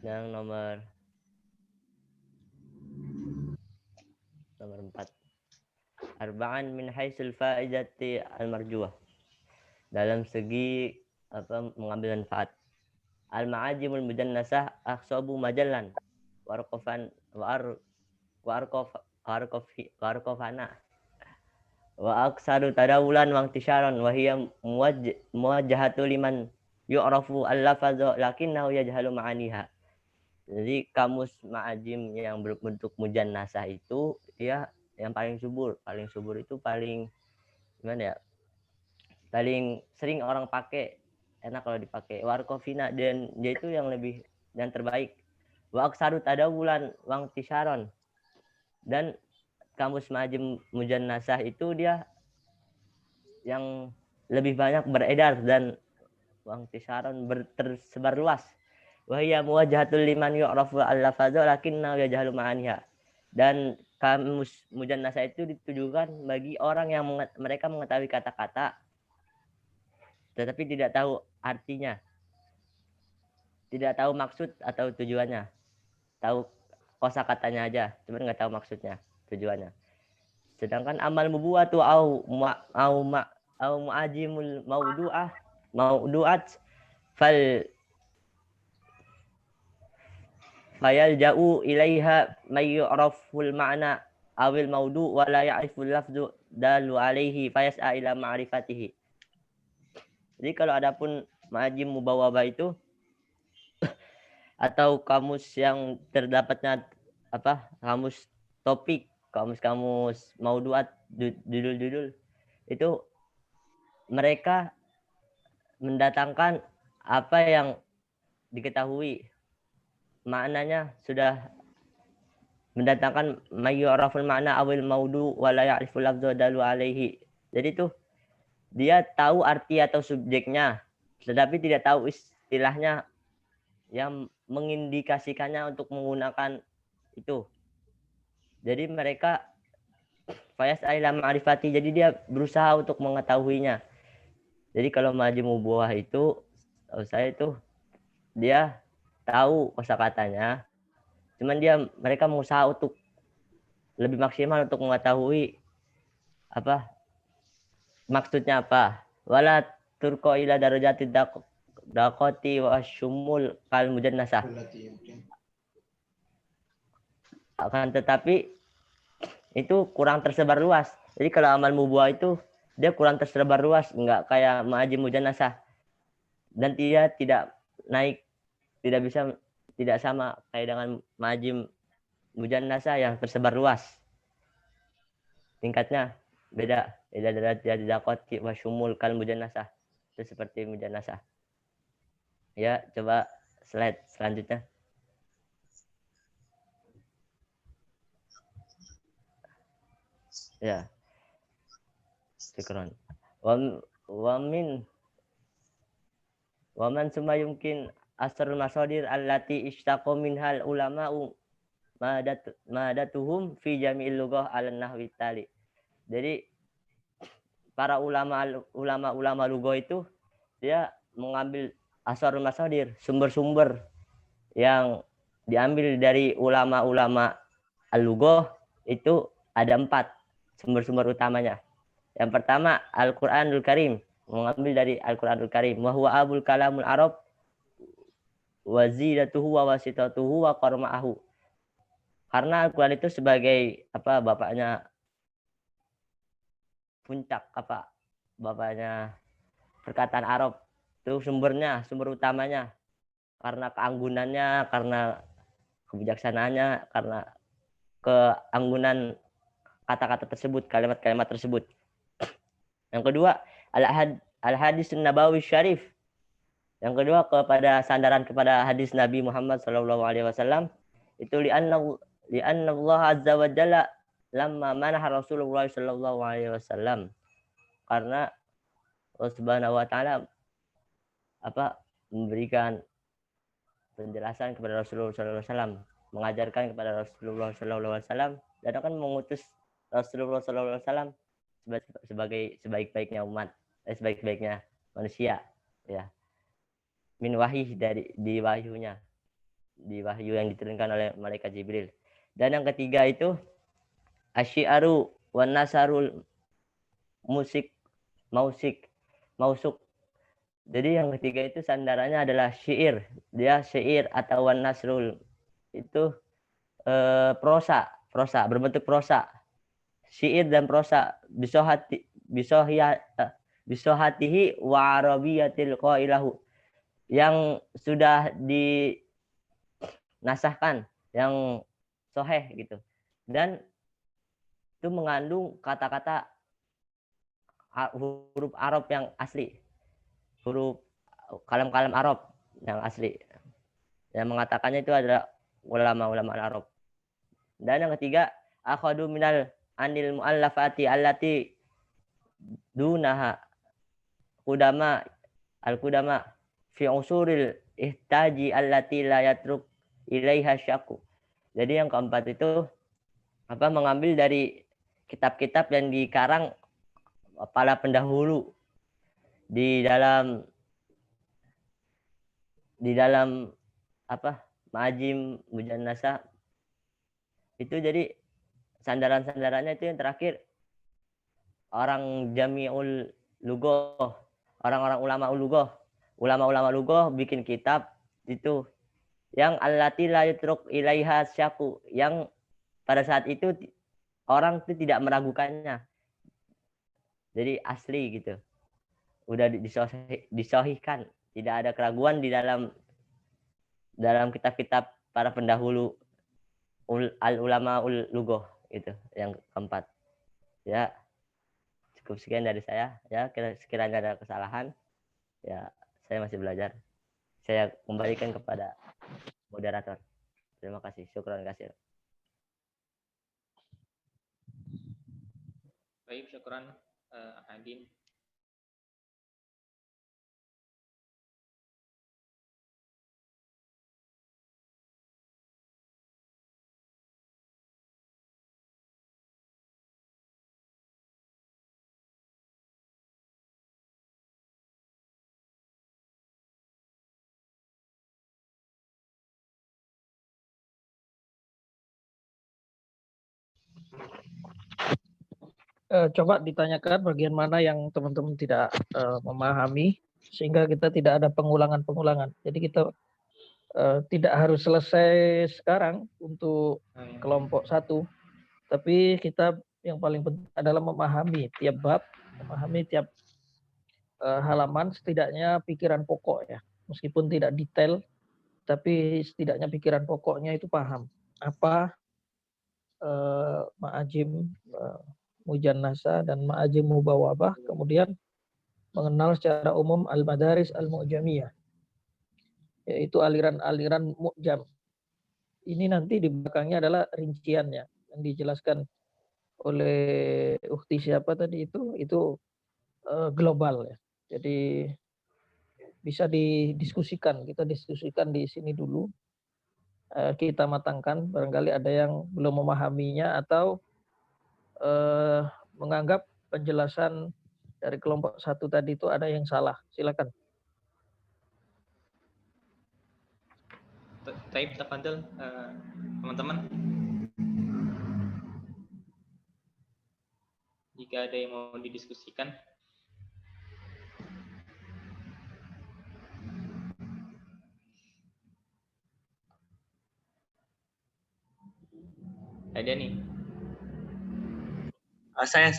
Yang nomor 4. Arba'an min haitsul faidati al-marjuah. Dalam segi mengambil manfaat. Al-ma'ajimul mujannasah akhsabu majallan warqafan warqafana wa aksaru tadawulan wa intisharan wa hiya muwajjahatu liman yu'rafu al-lafazu lakinnahu yajhalu ma'aniha. Jadi kamus ma'ajim yang berbentuk mujannasah itu dia yang paling subur. Paling subur itu paling gimana ya? Paling sering orang pakai, enak kalau dipakai. Warqafina, dan dia itu yang terbaik. Wa aksaru tadawulan wa intisharan. Dan kamus ma'ajim mujannasah itu dia yang lebih banyak beredar dan wangtisaron tersebar luas. Wahya muwajjahatul liman yu'rafu al-lafadhu lakinna yajhalu ma'aniha. Dan kamus mujannasah itu ditujukan bagi orang yang mereka mengetahui kata-kata tetapi tidak tahu artinya. Tidak tahu maksud atau tujuannya. Tahu kosakatanya aja, cuman nggak tahu maksudnya, tujuannya. Sedangkan amal mubuatu au mu'ajimul maudu'at fayalja'u ilaiha may yu'raful ma'na awil maudu' wa la ya'riful lafzu dalu alaihi fayas'a ila ma'rifatihi. Jadi kalau adapun ma'ajim mubawabah itu atau kamus yang terdapatnya kamus topik, kamus maudu'at, judul-judul, itu mereka mendatangkan apa yang diketahui maknanya, sudah mendatangkan mayyuraful makna awil maudu wa la ya'riful lafdhu dalu alaihi. Jadi tuh dia tahu arti atau subjeknya tetapi tidak tahu istilahnya yang mengindikasikannya untuk menggunakan itu. Jadi mereka fayas ila ma'rifati, jadi dia berusaha untuk mengetahuinya. Jadi kalau majmu buah itu saya itu dia tahu kosakatanya, cuman mereka berusaha untuk lebih maksimal untuk mengetahui maksudnya apa. Wala turko ila darajati dakoti wa syumul kal mujannasah. Akan tetapi itu kurang tersebar luas. Jadi kalau amal mubuah itu dia kurang tersebar luas, enggak kayak ma'ajim mujannasah. Dan dia tidak naik, tidak sama kayak dengan ma'ajim mujannasah yang tersebar luas. Tingkatnya beda. Ila darajati dakoti wa syumul kal mujannasah. Itu seperti mujannasah. Ya, coba slide selanjutnya. Ya. Syukran. Wa man summa yumkin asrul masadir allati ishtaqo minhal ulama'u madatuhum fi jami'il lughah ala nahwi tali. Jadi para ulama lughah itu dia mengambil asrul masadir, sumber-sumber yang diambil dari ulama-ulama al-lughah itu ada 4 sumber-sumber utamanya. Yang pertama Al-Qur'anul Karim, mengambil dari Al-Qur'anul Karim. Wa huwa abul kalamul arab wa zidatuhu wa wasitatuhu wa qarma'ahu. Karena Al-Qur'an itu sebagai bapaknya puncak, bapaknya perkataan Arab. Itu sumber utamanya. Karena keanggunannya, karena kebijaksanaannya, karena keanggunan kata-kata tersebut, kalimat-kalimat tersebut. Yang kedua, al-hadis nabawi syarif. Yang kedua, sandaran kepada hadis Nabi Muhammad SAW. Itu li'anna Allah azza wa jalla lamma manaha Rasulullah SAW. Karena Allah Subhanahu wa taala memberikan penjelasan kepada Rasulullah SAW, mengajarkan kepada Rasulullah SAW, dan akan mengutus Rasulullah SAW sebagai sebaik-baiknya umat, sebaik-baiknya manusia, ya, min wahyi, dari di wahyunya. di wahyu yang diturunkan oleh malaikat Jibril. Dan yang ketiga itu asyi'aru wan nasarul musik mausuk. Jadi yang ketiga itu sandarannya adalah syair. Dia syair atau wan nasrul itu prosa berbentuk prosa. Syair dan prosa bisohatihi wa arabiyatil qailahu yang sudah dinasahkan, yang soheh gitu. Dan itu mengandung kata-kata huruf Arab yang asli, huruf kalam-kalam Arab yang asli. Yang mengatakannya itu adalah ulama-ulama Arab. Dan yang ketiga, akhadu minal anil muallafati allati dunaha qudama al-qudama fi usuril ihtaji allati la yatruk ilaiha syaku. Jadi yang keempat itu mengambil dari kitab-kitab yang dikarang para pendahulu di dalam Ma'ajim Mujannasa itu. Jadi sandarannya itu yang terakhir orang Jami'ul Lugoh, orang-orang ulama-ulama lugoh bikin kitab itu yang allati la yutruk ilaiha syaku, yang pada saat itu orang itu tidak meragukannya, jadi asli gitu, udah disohihkan, tidak ada keraguan di dalam kitab-kitab para pendahulu al-ulama lugoh. Itu yang keempat ya. Cukup sekian dari saya ya. Sekiranya ada kesalahan ya, saya masih belajar. Saya kembalikan kepada moderator. Terima kasih. Syukran kasih. Baik, syukran Ahadin. Coba ditanyakan bagian mana yang teman-teman tidak memahami sehingga kita tidak ada pengulangan. Jadi kita tidak harus selesai sekarang untuk kelompok 1, tapi kita yang paling penting adalah memahami tiap bab, memahami tiap halaman, setidaknya pikiran pokok ya. Meskipun tidak detail, tapi setidaknya pikiran pokoknya itu paham apa Ma'ajim Mujannasa dan Ma'ajim Mubawabah, kemudian mengenal secara umum Al-Madaris Al-Mu'jamiyah, yaitu aliran-aliran mu'jam. Ini nanti di belakangnya adalah rinciannya yang dijelaskan oleh Ukhti siapa tadi itu global ya. Jadi bisa didiskusikan, kita diskusikan di sini dulu. Kita matangkan, barangkali ada yang belum memahaminya atau menganggap penjelasan dari kelompok 1 tadi itu ada yang salah. Silakan. Taib, tafadhol teman-teman. Jika ada yang mau didiskusikan. Ada nih. Saya.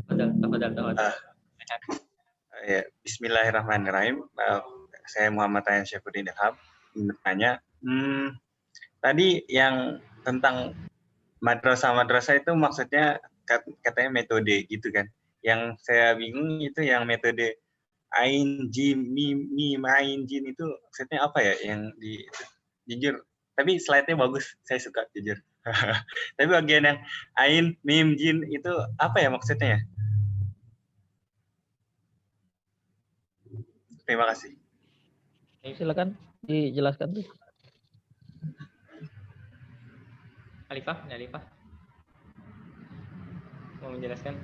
Tafadhol. Ya, Bismillahirrahmanirrahim. Saya Muhammad Ayan Syafruddin Ilham. Bertanya, tadi yang tentang madrasah itu maksudnya katanya metode gitu kan? Yang saya bingung itu yang metode ain jim mim ain jin itu maksudnya apa ya? Yang jujur. Tapi slide-nya bagus, saya suka jujur. Tapi bagian yang ain mim jin itu apa ya maksudnya ya? Terima kasih. Silakan dijelaskan tuh. Alifah mau menjelaskan?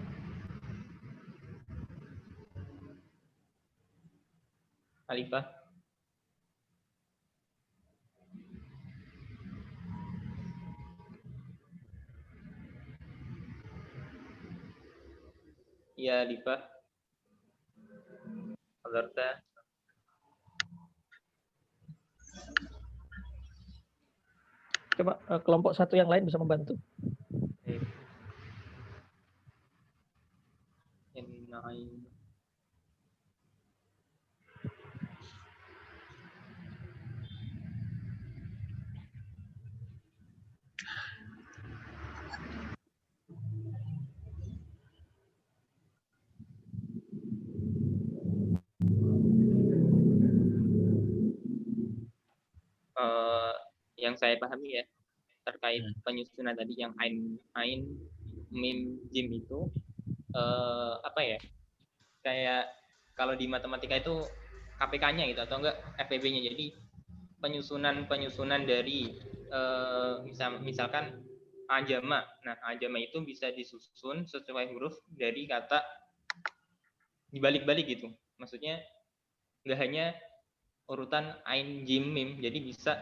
Alifah. Ya, Diva. Alerta. Coba kelompok satu yang lain bisa membantu. N9. Yang saya pahami ya terkait penyusunan tadi yang ain mim jim itu apa ya, kayak kalau di matematika itu KPK-nya gitu atau enggak FPB-nya. Jadi penyusunan dari misalkan ajama. Nah, ajama itu bisa disusun sesuai huruf dari kata dibalik-balik gitu. Maksudnya nggak hanya urutan ain jim mim, jadi bisa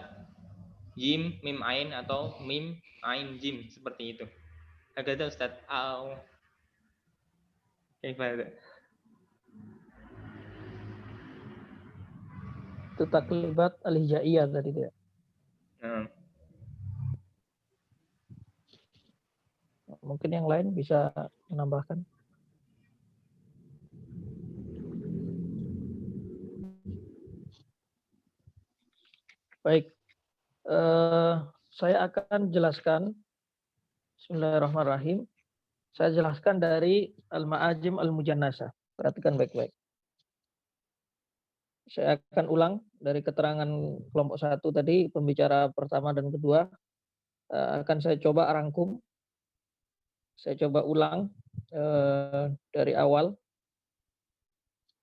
jim mim ain atau mim ain jim seperti itu. Agak ada Ustaz. Kayak Itu taklibat al-hijaiyah tadi dia. Mungkin yang lain bisa menambahkan. Baik, saya akan jelaskan. Bismillahirrahmanirrahim. Saya jelaskan dari Al-Ma'ajim Al-Mujannasah. Perhatikan baik-baik. Saya akan ulang dari keterangan kelompok satu tadi, pembicara pertama dan kedua. Akan saya coba rangkum. Saya coba ulang dari awal.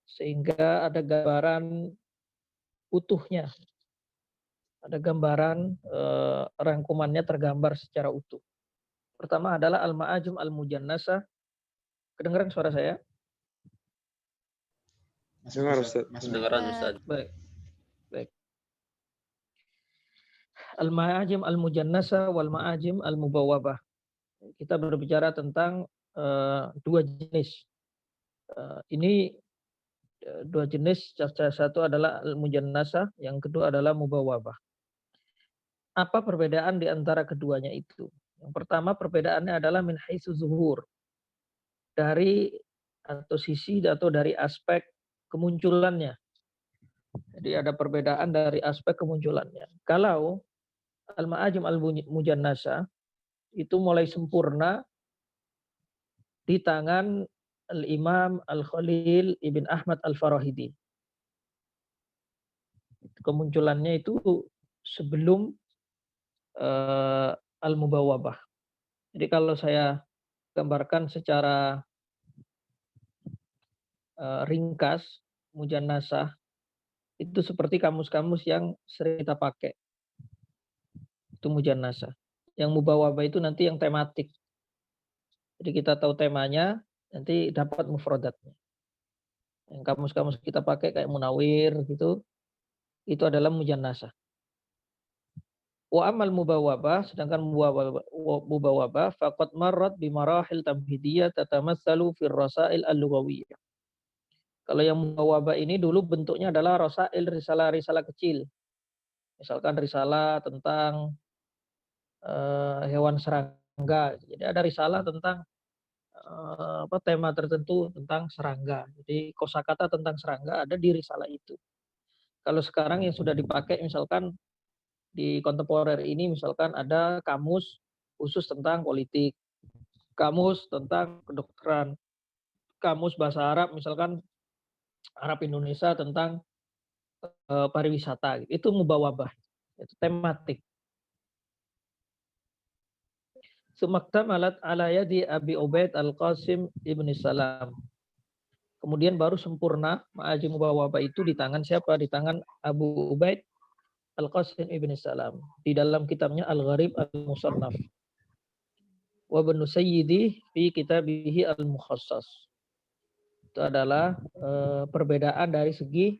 Sehingga ada gambaran utuhnya. Ada gambaran rangkumannya tergambar secara utuh. Pertama adalah Al-Ma'ajim Al-Mujannasah. Kedengaran suara saya? Dengar Ustaz. Dengaran Ustaz. Baik. Baik. Al-Ma'ajim Al-Mujannasah wal Ma'ajim Al-Mubawwabah. Kita berbicara tentang dua jenis. Ini dua jenis. Satu adalah Al-Mujannasah, yang kedua adalah Mubawwabah. Apa perbedaan di antara keduanya itu? Yang pertama perbedaannya adalah min haitsu zuhur. Dari atau sisi atau dari aspek kemunculannya. Jadi ada perbedaan dari aspek kemunculannya. Kalau Al-Ma'ajim Al-Mujannasah itu mulai sempurna di tangan Al-Imam Al-Khalil Ibn Ahmad Al-Farahidi. Kemunculannya itu sebelum Al-Mubawwabah. Jadi kalau saya gambarkan secara ringkas, Mujannasah itu seperti kamus-kamus yang sering kita pakai. Itu Mujannasah. Yang Mubawwabah itu nanti yang tematik. Jadi kita tahu temanya, nanti dapat mufradatnya. Yang kamus-kamus kita pakai kayak Munawir gitu, itu adalah Mujannasah. Wa amal Mubawwabah, sedangkan Mubawwabah faqad marrat bi marahil tamhidiyah tatamatsalu fir rasail al-lughawiyyah. Kalau yang Mubawwabah ini dulu bentuknya adalah rasail, risalah-risalah kecil. Misalkan risalah tentang hewan serangga. Jadi ada risalah tentang tema tertentu tentang serangga. Jadi kosakata tentang serangga ada di risalah itu. Kalau sekarang yang sudah dipakai misalkan di kontemporer ini misalkan ada kamus khusus tentang politik, kamus tentang kedokteran, kamus bahasa Arab misalkan Arab Indonesia tentang pariwisata. Itu Mubawwabah, itu tematik. Sumaktamalat ala yadi Abi Ubaid Al-Qasim Ibn Salam. Kemudian baru sempurna Ma'ajim Mubawwabah itu di tangan siapa? Di tangan Abu Ubaid Al-Qasim Ibn Salam. Di dalam kitabnya Al-Gharib Al-Musannaf. Wa Ibnu Sayyidi fi kitabihi Al-Mukhassas. Itu adalah perbedaan dari segi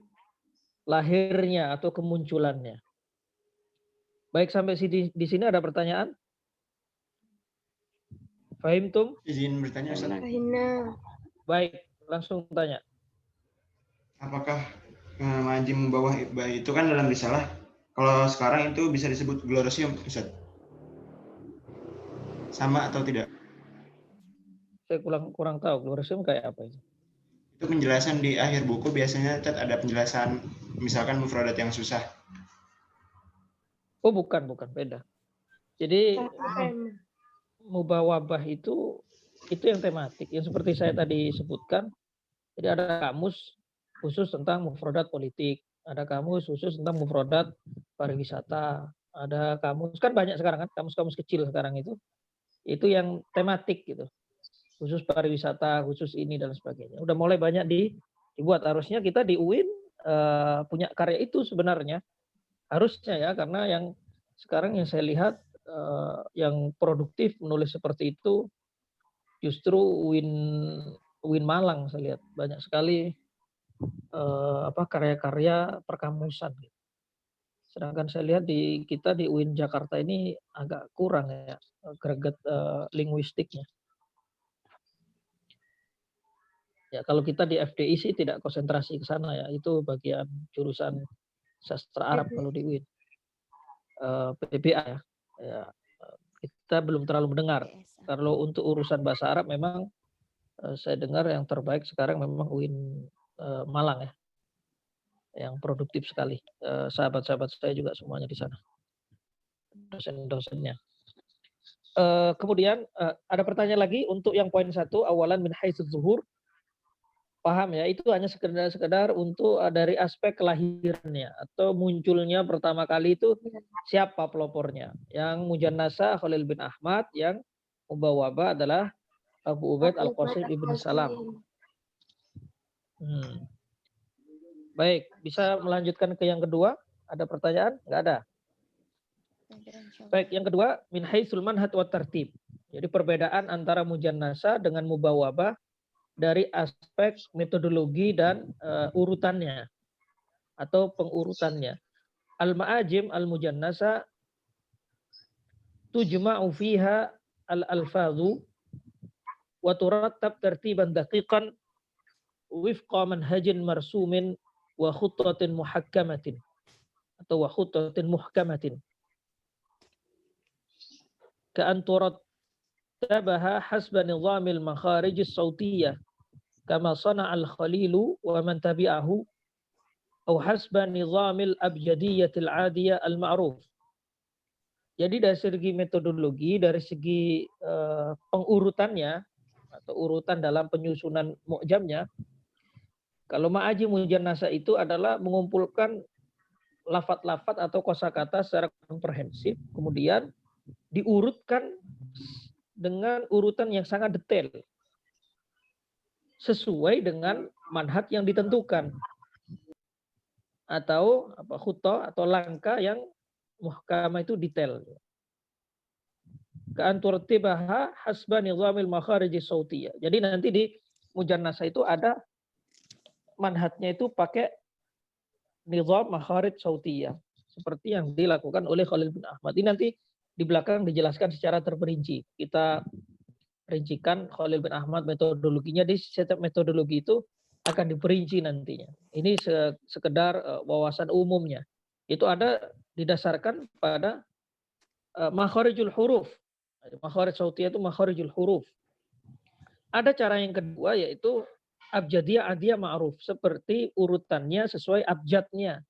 lahirnya atau kemunculannya. Baik, sampai di sini ada pertanyaan? Fahimtum? Izin bertanya Ustaz. Baik, langsung tanya. Apakah majim bawah itu kan dalam risalah, kalau sekarang itu bisa disebut glorosium, Ustaz? Sama atau tidak? Saya kurang tahu glorosium kayak apa itu. Itu penjelasan di akhir buku biasanya ada penjelasan misalkan mufradat yang susah. Oh bukan, beda. Jadi mubawabah itu yang tematik, yang seperti saya tadi sebutkan. Jadi ada kamus khusus tentang mufradat politik, ada kamus khusus tentang mufradat pariwisata, ada kamus, kan banyak sekarang kan, kamus-kamus kecil sekarang itu yang tematik gitu, khusus pariwisata, khusus ini dan sebagainya. Udah mulai banyak dibuat. Harusnya kita di UIN punya karya itu sebenarnya, harusnya ya, karena yang sekarang yang saya lihat yang produktif menulis seperti itu justru UIN Malang. Saya lihat banyak sekali karya-karya perkamusan. Sedangkan saya lihat kita di UIN Jakarta ini agak kurang ya greget linguistiknya. Ya kalau kita di FDI sih tidak konsentrasi ke sana ya, itu bagian jurusan sastra Arab kalau di UIN. PBA ya, kita belum terlalu mendengar. Kalau untuk urusan bahasa Arab memang saya dengar yang terbaik sekarang memang UIN Malang ya, yang produktif sekali. Sahabat-sahabat saya juga semuanya di sana, dosen-dosennya. Kemudian ada pertanyaan lagi untuk yang poin 1, awalan min haitsu zuhur. Paham ya, itu hanya sekedar untuk dari aspek kelahirannya atau munculnya pertama kali itu siapa pelopornya. Yang mujannasa Khalil bin Ahmad, yang mubawaba adalah Abu Ubaid Al-Qasim ibn Salam. Baik, bisa melanjutkan ke yang kedua? Ada pertanyaan? Enggak ada. Baik, yang kedua min haitsul manhaj wa tartib. Jadi perbedaan antara mujannasa dengan mubawabah dari aspek metodologi dan urutannya atau pengurutannya. Al-ma'ajim al-mujannasa tujma'u fiha al-alfadhu wa turattab tartiban daqiqan wifqa manhajin marsumin wa khuttatin muhakkamatin atau wa khuttatin muhkamatin ka'an turattabaha hasba nizamil makharijis sautiyah kama sana al-khalilu wa man tabi'ahu atau hasba nizamil abjadiyatil adiyah al-ma'ruf. Jadi dari segi metodologi, dari segi pengurutannya atau urutan dalam penyusunan mu'jamnya, kalau ma'ajim mujannasa itu adalah mengumpulkan lafat-lafat atau kosakata secara komprehensif, kemudian diurutkan dengan urutan yang sangat detail sesuai dengan manhaj yang ditentukan atau khutbah atau langkah yang muhkamah itu detail. Ka'an turtibaha hasba nizamil makharijis sautiyah. Jadi nanti di mujannasa itu ada manhajnya itu pakai nizam makharij sautiyah seperti yang dilakukan oleh Khalil bin Ahmad. Ini nanti di belakang dijelaskan secara terperinci. Kita rincikan Khalil bin Ahmad metodologinya, di setiap metodologi itu akan diperinci nantinya. Ini sekedar wawasan umumnya. Itu ada didasarkan pada makharijul huruf. Makharij sautiyah itu makharijul huruf. Ada cara yang kedua yaitu abjadiyah adiyah ma'ruf, seperti urutannya sesuai abjadnya.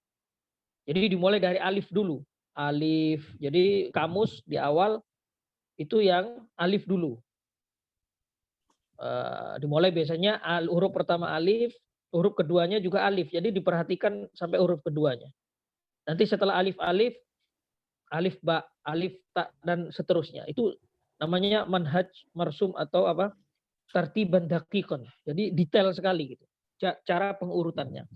Jadi dimulai dari alif dulu. Alif. Jadi kamus di awal itu yang alif dulu. Dimulai biasanya huruf pertama alif, huruf keduanya juga alif. Jadi diperhatikan sampai huruf keduanya. Nanti setelah alif alif ba, alif ta dan seterusnya. Itu namanya manhaj marsum atau tartiban daqiqan. Jadi detail sekali gitu. Cara pengurutannya.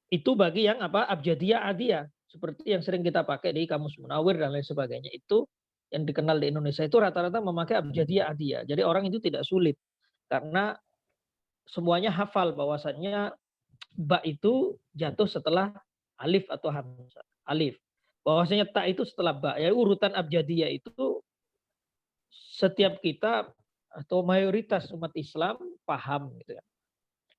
Itu bagi yang abjadiyah adiyah, seperti yang sering kita pakai di Kamus Munawir dan lain sebagainya. Itu yang dikenal di Indonesia itu rata-rata memakai abjadiyah adiyah. Jadi orang itu tidak sulit karena semuanya hafal bahwasannya ba itu jatuh setelah alif atau hamzah. Alif. Bahwasanya ta itu setelah ba. Ya urutan abjadiyah itu setiap kita atau mayoritas umat Islam paham gitu ya.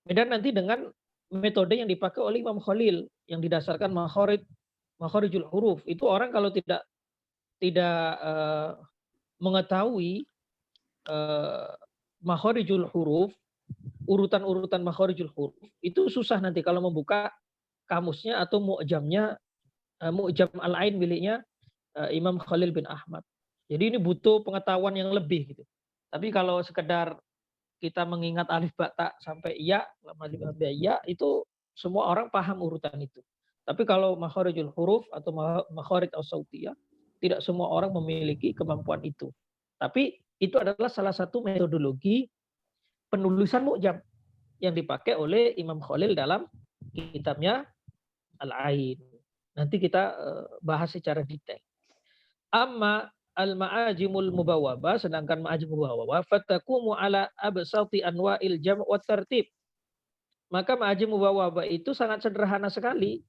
Beda nanti dengan metode yang dipakai oleh Imam Khalil yang didasarkan makharijul huruf. Itu orang kalau tidak mengetahui makharijul huruf, urutan-urutan makharijul huruf, itu susah nanti kalau membuka kamusnya atau mu'jamnya, mu'jam al-ain miliknya Imam Khalil bin Ahmad. Jadi ini butuh pengetahuan yang lebih gitu. Tapi kalau sekedar kita mengingat alif ba ta sampai ya, ya itu semua orang paham urutan itu. Tapi kalau makharijul huruf atau makharij as-sautiyah, tidak semua orang memiliki kemampuan itu. Tapi itu adalah salah satu metodologi penulisan mu'jam yang dipakai oleh Imam Khalil dalam kitabnya Al-Ain. Nanti kita bahas secara detail. Amma al-ma'ajimul mubawwabah, sedangkan ma'ajim mubawwabah fatakumu ala absati anwa'il jam' wa tartib. Maka ma'ajim mubawwabah itu sangat sederhana sekali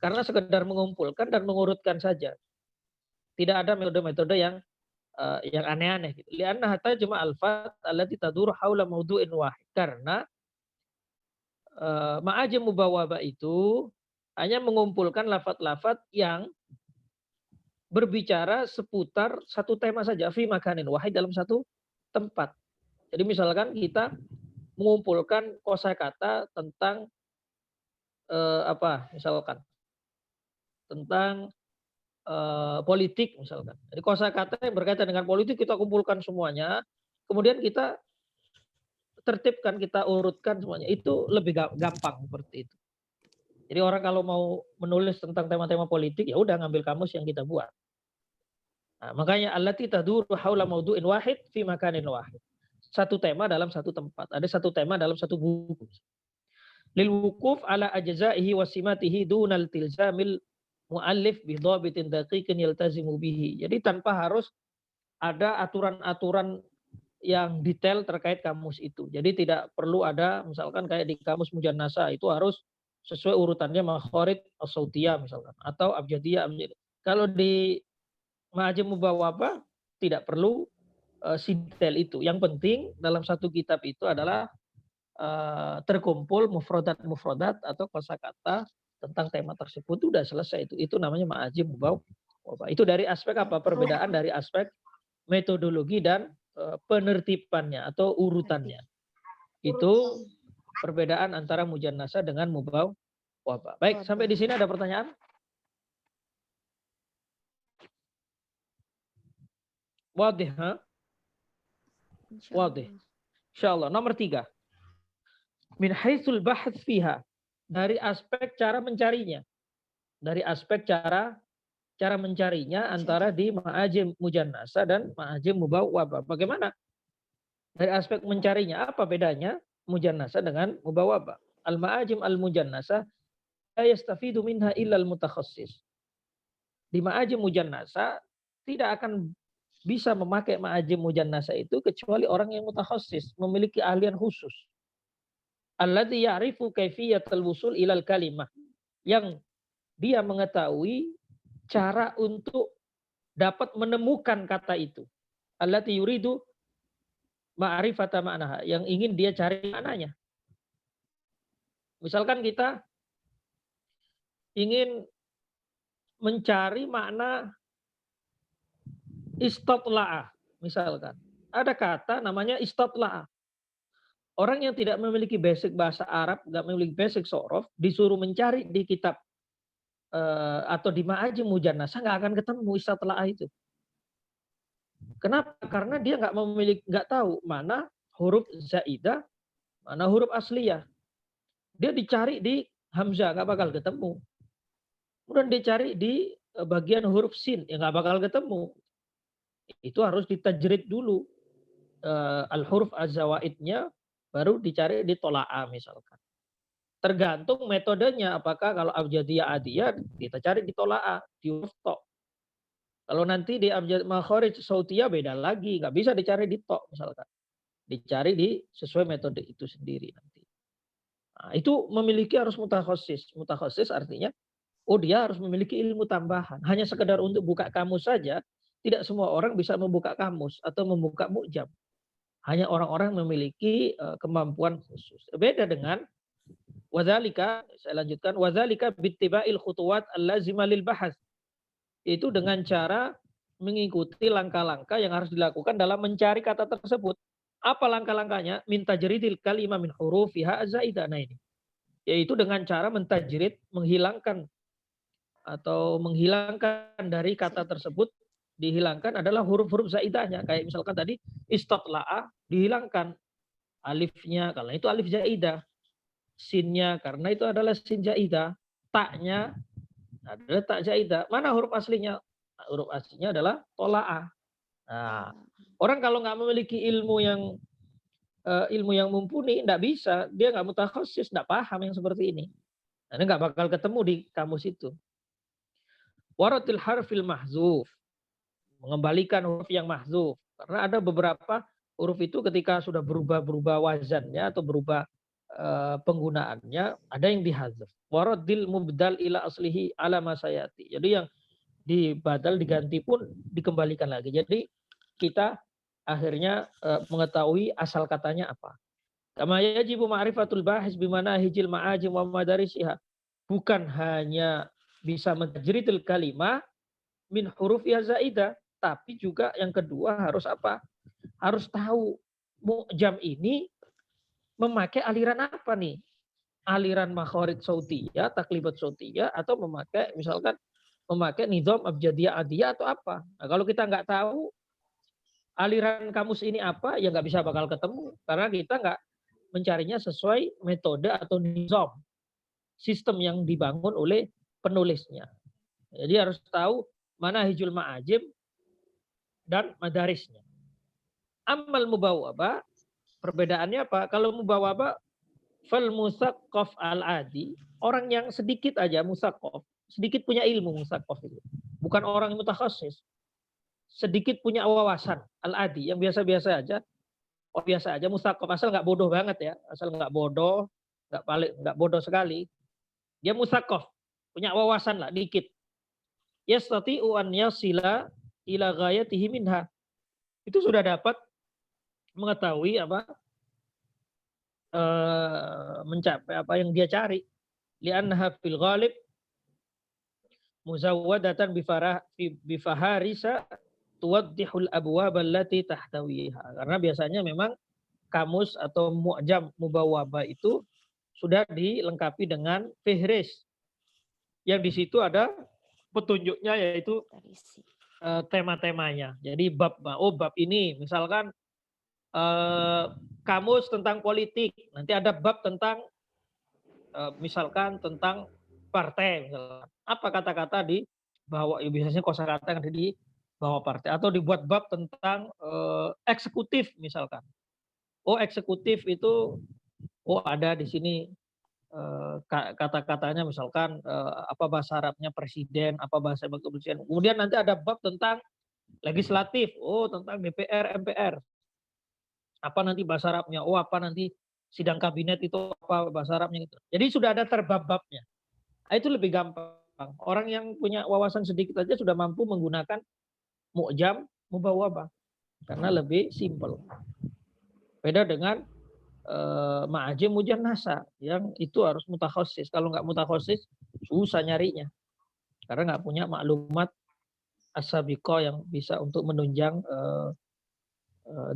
karena sekedar mengumpulkan dan mengurutkan saja. Tidak ada metode-metode yang aneh-aneh gitu. Lianna hatta jama' al-fat allati tadur haula maudu'in wahid. Karena ma'ajim mubawwabah itu hanya mengumpulkan lafaz-lafaz yang berbicara seputar satu tema saja, fi makanin wahid, dalam satu tempat. Jadi misalkan kita mengumpulkan kosakata tentang misalkan tentang politik misalkan. Jadi kosakata yang berkaitan dengan politik kita kumpulkan semuanya, kemudian kita tertibkan, kita urutkan semuanya. Itu lebih gampang seperti itu. Jadi orang kalau mau menulis tentang tema-tema politik, ya udah ngambil kamus yang kita buat. Nah, makanya allati taduru haula maudu'in wahid fi makanin wahid. Satu tema dalam satu tempat. Ada satu tema dalam satu buku. Lil wukuf ala ajza'ihi wa simatihi dunal tilzamil muallif bi dhabitin daqiqin yaltazimu bihi. Jadi tanpa harus ada aturan-aturan yang detail terkait kamus itu. Jadi tidak perlu ada misalkan kayak di kamus Mujannasa itu harus sesuai urutannya makharij as-sautiyah misalkan atau abjadiyah. Kalau di ma'ajim mubawwabah tidak perlu detail itu. Yang penting dalam satu kitab itu adalah terkumpul mufradat atau kosakata tentang tema tersebut. Itu sudah selesai itu. Itu namanya ma'ajim mubawwabah. Itu dari aspek apa? Perbedaan dari aspek metodologi dan penertibannya atau urutannya. Itu perbedaan antara mujannasa dengan mubawwabah. Baik, sampai di sini ada pertanyaan? Wadih, ha? Wadih. Insyaallah. Nomor 3. Min haitsul bahts fiha. Dari aspek cara mencarinya. Dari aspek cara mencarinya antara di ma'ajim mujannasa dan ma'ajim mubawwabah. Bagaimana? Dari aspek mencarinya, apa bedanya mujannasa dengan mubawwabah? Al-ma'ajim al-mujannasa la yastafidu minha illa al-mutakhassis. Di ma'ajim mujannasa tidak akan bisa memakai ma'ajim mujannasa itu kecuali orang yang mutakhassis, memiliki ahlian khusus. Alladzi ya'rifu kaifiyatal wusul ilal kalimah. Yang dia mengetahui cara untuk dapat menemukan kata itu. Allati yuridu ma'rifata ma'naha, yang ingin dia cari maknanya. Misalkan kita ingin mencari makna istatla'a, misalkan. Ada kata namanya istatla'a. Orang yang tidak memiliki basic bahasa Arab, nggak memiliki basic sorof, disuruh mencari di kitab atau di ma'ajim mujannasa nggak akan ketemu istatla'a itu. Kenapa? Karena dia nggak tahu mana huruf zaidah, mana huruf asliyah. Dia dicari di hamzah nggak bakal ketemu. Kemudian dicari di bagian huruf sin, ya nggak bakal ketemu. Itu harus ditajrid dulu al-huruf az-zawaidnya, baru dicari di tola'a misalkan. Tergantung metodenya, apakah kalau abjadiyah adiyah kita cari di tola'a, di huruf to. Kalau nanti di abjad makharij sautiyah beda lagi, nggak bisa dicari di to misalkan. Dicari di sesuai metode itu sendiri nanti. Nah, itu memiliki harus mutakhassis. Mutakhassis artinya dia harus memiliki ilmu tambahan. Hanya sekedar untuk buka kamus saja, tidak semua orang bisa membuka kamus atau membuka mu'jam. hanya orang-orang yang memiliki kemampuan khusus. Beda dengan wadzalika, saya lanjutkan, wadzalika bittiba'il khutuwat allazimah lil bahas. Itu dengan cara mengikuti langkah-langkah yang harus dilakukan dalam mencari kata tersebut. Apa langkah-langkahnya? Min tajridil kalimah min hurufiha az-zaidah. Nah ini. Yaitu dengan cara mentajrid, menghilangkan atau menghilangkan dari kata tersebut, dihilangkan adalah huruf-huruf zaidahnya. Kayak misalkan tadi istatla'a dihilangkan alifnya karena itu alif zaidah, sinnya karena itu adalah sin zaidah, taknya adalah tak zaidah. Mana huruf aslinya? Huruf aslinya adalah tola'a. Nah, orang kalau nggak memiliki ilmu yang mumpuni, nggak bisa, dia nggak mutakhasis, nggak paham yang seperti ini. Nah, nggak bakal ketemu di kamus itu. Waratil harfil mahzuf, mengembalikan huruf yang mahzuf. Karena ada beberapa huruf itu ketika sudah berubah wazannya atau berubah penggunaannya, ada yang dihazaf. Waradil mubdal ila aslihi ala masayati. Jadi yang dibadal diganti pun dikembalikan lagi. Jadi kita akhirnya mengetahui asal katanya apa. Kama yajibu ma'rifatul bahis bimana hijil ma'ajim wa madarisiha. Bukan hanya bisa mentajridil kalimah min huruf ya zaidah, tapi juga yang kedua harus apa? Harus tahu mu'jam ini memakai aliran apa nih? Aliran makhorid sautiyah, taklibat sautiyah, atau memakai nizam abjadiyah adiyah atau apa? Nah, kalau kita nggak tahu aliran kamus ini apa, ya nggak bisa bakal ketemu. Karena kita nggak mencarinya sesuai metode atau nizam, sistem yang dibangun oleh penulisnya. Jadi harus tahu mana hijul ma'ajim dan madarisnya. Amal mubawwabah, perbedaannya apa? Kalau mubawwabah, fal musaqqaf al-adi, orang yang sedikit aja musaqqaf, sedikit punya ilmu musaqqaf itu. Bukan orang yang mutakhasis. Sedikit punya wawasan al-adi yang biasa-biasa aja. Oh biasa aja musaqqaf, asal nggak bodoh banget ya, asal nggak bodoh, nggak bodoh sekali. Dia musaqqaf, punya wawasan lah dikit. Yastati'u an yasila ila ghayatihi minha. Itu sudah dapat mengetahui mencapai apa yang dia cari. Li'annaha fil ghalib muzawwadatan bifaharisa tuwaddihul abwab allati tahtawiha. Karena biasanya memang kamus atau mu'jam mubawwabah itu sudah dilengkapi dengan fihris. Yang di situ ada petunjuknya, yaitu tema-temanya. Jadi bab ini misalkan kamus tentang politik, nanti ada bab tentang misalkan tentang partai, misalkan. Apa kata-kata di bawah, biasanya kosakata yang ada di bawah partai, atau dibuat bab tentang eksekutif misalkan. Oh eksekutif itu ada di sini kata-katanya misalkan apa bahasa Arabnya presiden, apa bahasa presiden. Kemudian nanti ada bab tentang legislatif, tentang DPR, MPR. Apa nanti bahasa Arabnya? Apa nanti sidang kabinet itu apa bahasa Arabnya itu. Jadi sudah ada terbab-babnya. Nah, itu lebih gampang. Orang yang punya wawasan sedikit aja sudah mampu menggunakan mu'jam mubawwabah karena lebih simpel. Beda dengan ma'ajim mujannasa yang itu harus mutakhasis. Kalau nggak mutakhasis susah nyarinya. Karena nggak punya maklumat as-sabiqah yang bisa untuk menunjang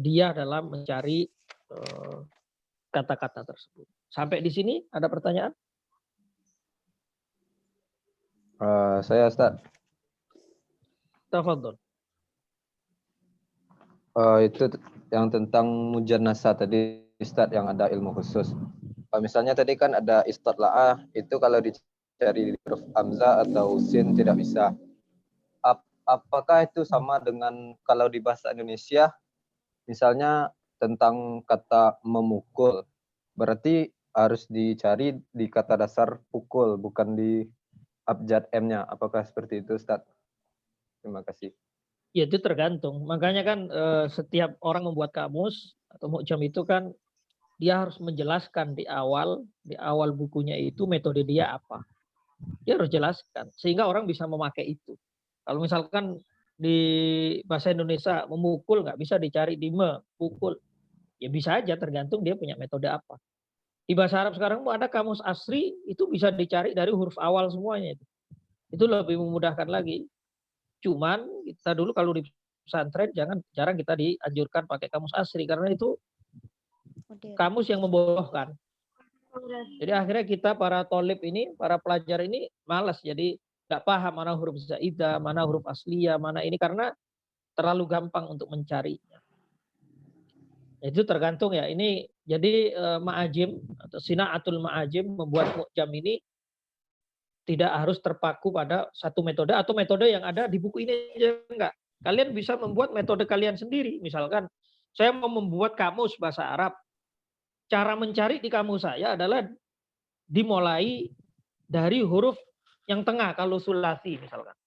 dia dalam mencari kata-kata tersebut. Sampai di sini ada pertanyaan? Saya Ustaz. Tafadhol. Itu yang tentang mujannasa tadi Ustaz, yang ada ilmu khusus. Misalnya tadi kan ada istatla'ah, itu kalau dicari di huruf hamzah atau sin tidak bisa. Apakah itu sama dengan kalau di bahasa Indonesia, misalnya tentang kata memukul, berarti harus dicari di kata dasar pukul, bukan di abjad M-nya. Apakah seperti itu Ustaz? Terima kasih. Ya itu tergantung. Makanya kan setiap orang membuat kamus atau mu'jam itu kan dia harus menjelaskan di awal bukunya itu metode dia apa. Dia harus jelaskan sehingga orang bisa memakai itu. Kalau misalkan di bahasa Indonesia memukul nggak bisa dicari di pukul. Ya bisa aja, tergantung dia punya metode apa. Di bahasa Arab sekarang ada kamus asri, itu bisa dicari dari huruf awal semuanya itu. Itu lebih memudahkan lagi. Cuman kita dulu kalau di pesantren jarang kita dianjurkan pakai kamus asri karena itu kamus yang membodohkan. Jadi akhirnya kita para tolib ini, para pelajar ini malas, jadi nggak paham mana huruf zaidah, mana huruf asliyah, mana ini karena terlalu gampang untuk mencarinya. Itu tergantung ya. Ini jadi ma'ajim atau sina'atul ma'ajim membuat mu'jam ini tidak harus terpaku pada satu metode atau metode yang ada di buku ini aja, enggak. Kalian bisa membuat metode kalian sendiri. Misalkan saya mau membuat kamus bahasa Arab. Cara mencari di kamus saya adalah dimulai dari huruf yang tengah kalau sulasi misalkan.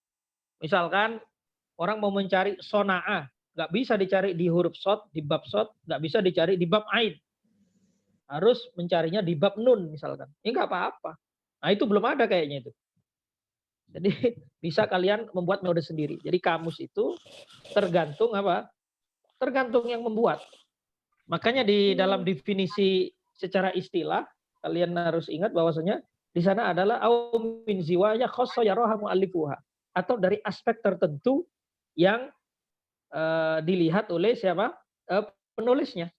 Misalkan orang mau mencari sona'ah, nggak bisa dicari di huruf sod, di bab sod, nggak bisa dicari di bab ain. Harus mencarinya di bab nun misalkan. Ini nggak apa-apa. Nah itu belum ada kayaknya itu. Jadi bisa kalian membuat metode sendiri. Jadi kamus itu tergantung apa? Tergantung yang membuat. Makanya di dalam definisi secara istilah kalian harus ingat bahwasanya di sana adalah au min ziwaya khassa yaraha muallifuha, atau dari aspek tertentu yang dilihat oleh siapa? Penulisnya.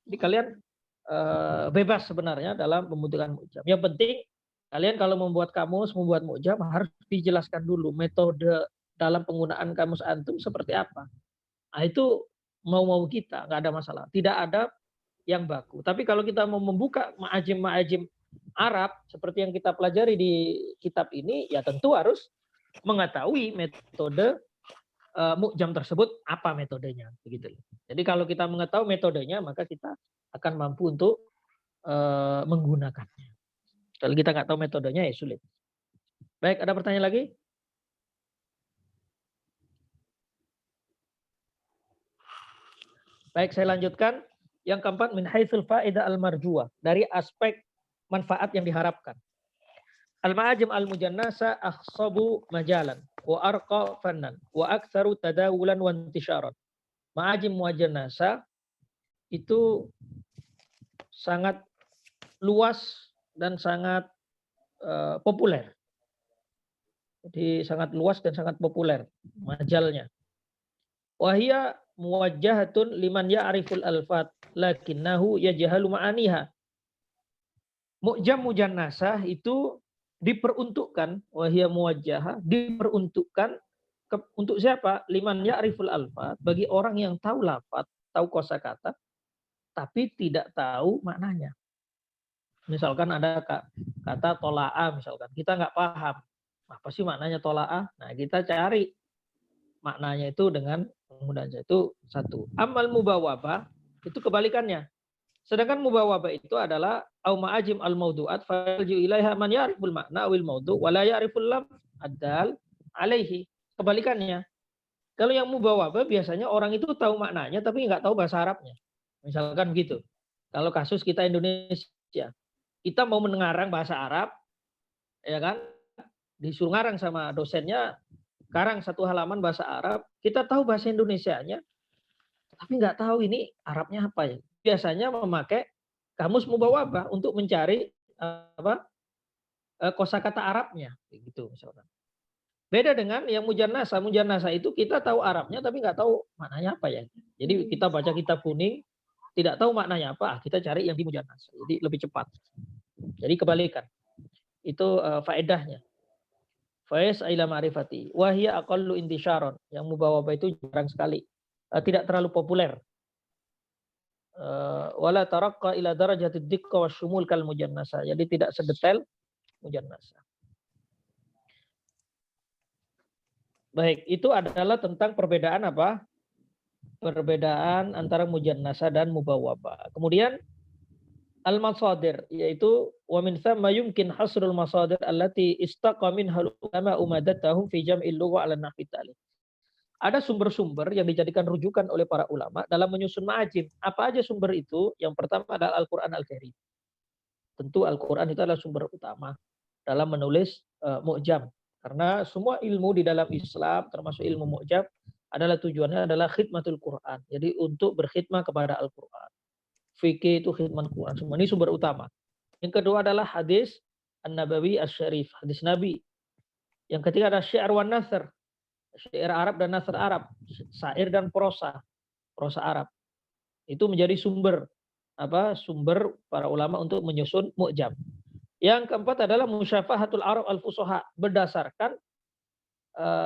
Jadi kalian bebas sebenarnya dalam membentukkan mu'jam. Yang penting kalian kalau membuat kamus, membuat mu'jam harus dijelaskan dulu metode dalam penggunaan kamus antum seperti apa. Nah itu mau kita, nggak ada masalah. Tidak ada yang baku. Tapi kalau kita mau membuka ma'ajim Arab, seperti yang kita pelajari di kitab ini, ya tentu harus mengetahui metode mu'jam tersebut, apa metodenya. Begitu. Jadi kalau kita mengetahui metodenya, maka kita akan mampu untuk menggunakannya. Kalau kita nggak tahu metodenya, ya sulit. Baik, ada pertanyaan lagi? Baik, saya lanjutkan. Yang keempat, min haitsul fa'idah al-marjuah. Dari aspek manfaat yang diharapkan. Al-ma'ajim al-mujannasa akhsabu majalan. Wa arqa fannan. Wa aktsaru tadawulan wa intisyaran. Ma'ajim mujannasa itu sangat luas dan sangat populer. Jadi sangat luas dan sangat populer majalnya. Wahia muwajjahatun liman ya'riful alfat lakinnahu yajhalu ma'aniha. Mu'jam mujannasah itu diperuntukkan, wahia muwajjahah, diperuntukkan untuk siapa? Liman ya'riful alfat, bagi orang yang tahu lafaz, tahu kosakata, tapi tidak tahu maknanya. Misalkan ada kata tola'a misalkan, kita nggak paham apa sih maknanya tola'a. Nah kita cari maknanya itu dengan penggunaannya itu satu. Amal mubawabah itu kebalikannya. Sedangkan mubawabah itu adalah au ma'ajim al-maudu'at falju ilaiha man ya'riful makna awil maudu' wa la ya'riful lam ad-dal alaihi. Kebalikannya. Kalau yang mubawabah biasanya orang itu tahu maknanya tapi nggak tahu bahasa Arabnya. Misalkan begitu. Kalau kasus kita Indonesia, kita mau mengarang bahasa Arab, ya kan? Disuruh ngarang sama dosennya, karang satu halaman bahasa Arab, kita tahu bahasa Indonesianya, tapi nggak tahu ini Arabnya apa ya. Biasanya memakai kamus mubawabah untuk mencari kosakata Arabnya, gitu misalkan. Beda dengan yang mujannasah. Mujannasah itu kita tahu Arabnya tapi nggak tahu maknanya apa ya. Jadi kita baca kitab kuning, tidak tahu maknanya apa, kita cari yang di mujannasah. Jadi lebih cepat. Jadi kebalikan. Itu faedahnya. Faiz ila ma'rifati. Wahia aqallu intisyaron. Yang mubawabah itu jarang sekali. Tidak terlalu populer. Wala taraqqa ila darajatid diqqa wasyumul kal mujannasah. Jadi tidak sedetail mujannasah. Baik, itu adalah tentang perbedaan apa? Perbedaan antara mujannasah dan mubawabah. Kemudian al-masadir, yaitu wa min thamma yumkin hasrul masadir allati istaqa minha ulama umadatahum fi jam'il lugha 'ala nahwi ta'lim. Ada sumber-sumber yang dijadikan rujukan oleh para ulama dalam menyusun ma'ajim. Apa aja sumber itu? Yang pertama adalah Al-Qur'an Al-Karim. Tentu Al-Qur'an itu adalah sumber utama dalam menulis mu'jam. Karena semua ilmu di dalam Islam termasuk ilmu mu'jam adalah tujuannya adalah khidmatul Qur'an. Jadi untuk berkhidmah kepada Al-Qur'an. fikih itu khidmat Quran. Semua ini sumber utama. Yang kedua adalah hadis An-Nabawi Asy-Syarif, hadis Nabi. Yang ketiga ada syair wan nasr, syair Arab dan nasr Arab, syair dan prosa Arab. Itu menjadi sumber para ulama untuk menyusun mu'jam. Yang keempat adalah musyafahatul Arab al-fusoha, berdasarkan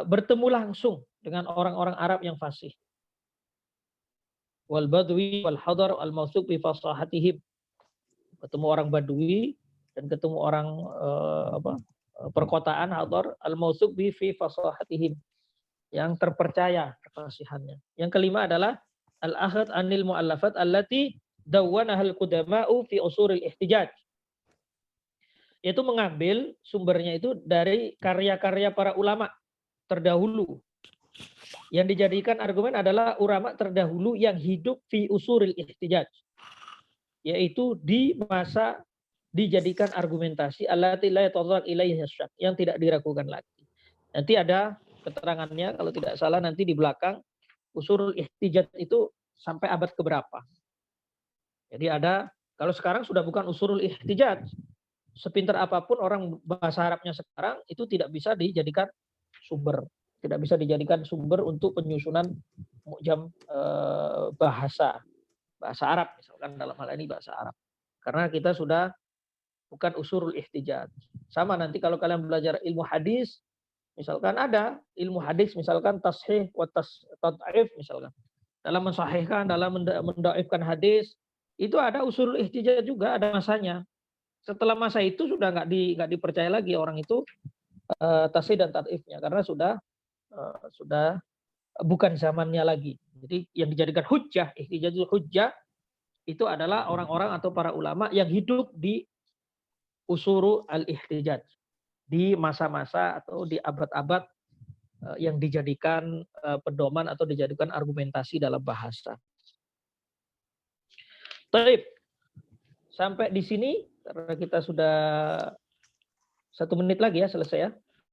bertemu langsung dengan orang-orang Arab yang fasih. Wal badwi wal hadar al mawsuq bi fasahatihim. Ketemu orang badui dan ketemu orang perkotaan hadar al mawsuq bi fi fasahatihim, yang terpercaya kefasihannya. Yang kelima adalah al ahad anil muallafat allati dawwanahal qudama'u fi usuril ihtijaj. Yaitu mengambil sumbernya itu dari karya-karya para ulama terdahulu. Yang dijadikan argumen adalah ulama terdahulu yang hidup fi usuril ihtijaj. Yaitu di masa dijadikan argumentasi allati la yatadhar ilaihi syak, yang tidak diragukan lagi. Nanti ada keterangannya kalau tidak salah nanti di belakang, usurul ihtijaj itu sampai abad keberapa. Jadi ada, kalau sekarang sudah bukan usurul ihtijaj. Sepintar apapun orang bahasa Arabnya sekarang itu tidak bisa dijadikan sumber. Tidak bisa dijadikan sumber untuk penyusunan mu'jam bahasa Arab, misalkan dalam hal ini bahasa Arab. Karena kita sudah bukan usurul ihtijaj. Sama nanti kalau kalian belajar ilmu hadis, misalkan ada ilmu hadis, misalkan tashih wa tad'if, misalkan. Dalam mensahihkan, dalam mendaifkan hadis, itu ada usurul ihtijaj juga, ada masanya. Setelah masa itu sudah nggak dipercaya lagi orang itu tashih dan tad'ifnya, karena sudah bukan zamannya lagi. Jadi yang dijadikan hujjah, ihtijajul hujjah, itu adalah orang-orang atau para ulama yang hidup di usuru al-ihtijaj, di masa-masa atau di abad-abad yang dijadikan pedoman atau dijadikan argumentasi dalam bahasa. Baik, sampai di sini karena kita sudah 1 menit lagi ya selesai ya.